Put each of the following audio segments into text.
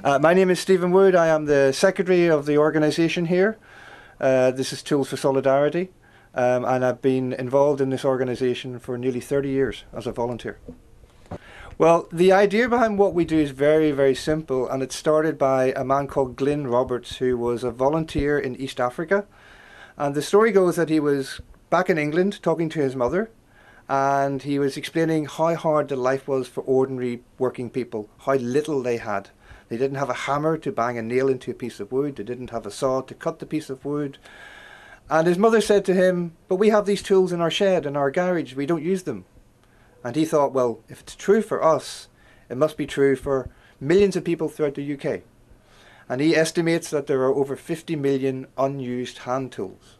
My name is Stephen Wood. I am the secretary of the organisation here. This is Tools for Solidarity, and I've been involved in this organisation for nearly 30 years as a volunteer. Well, the idea behind what we do is very, very simple, and it started by a man called Glyn Roberts, who was a volunteer in East Africa. And the story goes that he was back in England talking to his mother, and he was explaining how hard the life was for ordinary working people, how little they had. They didn't have a hammer to bang a nail into a piece of wood. They didn't have a saw to cut the piece of wood. And his mother said to him, "But we have these tools in our shed, in our garage. We don't use them." And he thought, well, if it's true for us, it must be true for millions of people throughout the UK. And he estimates that there are over 50 million unused hand tools.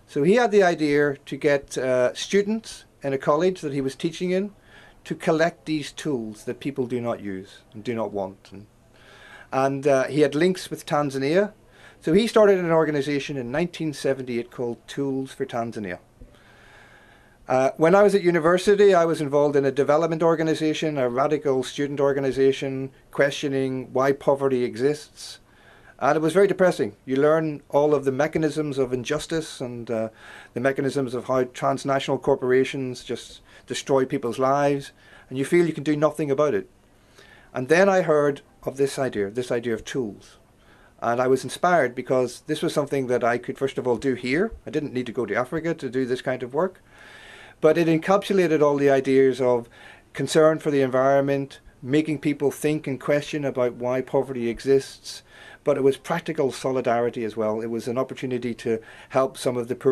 So he had the idea to get students in a college that he was teaching in to collect these tools that people do not use and do not want. And he had links with Tanzania. So he started an organisation in 1978 called Tools for Tanzania. When I was at university, I was involved in a development organisation, a radical student organisation, questioning why poverty exists. And it was very depressing. You learn all of the mechanisms of injustice and the mechanisms of how transnational corporations just destroy people's lives, and you feel you can do nothing about it. And then I heard of this idea of tools. And I was inspired because this was something that I could first of all do here. I didn't need to go to Africa to do this kind of work. But it encapsulated all the ideas of concern for the environment, making people think and question about why poverty exists. But it was practical solidarity as well. It was an opportunity to help some of the poor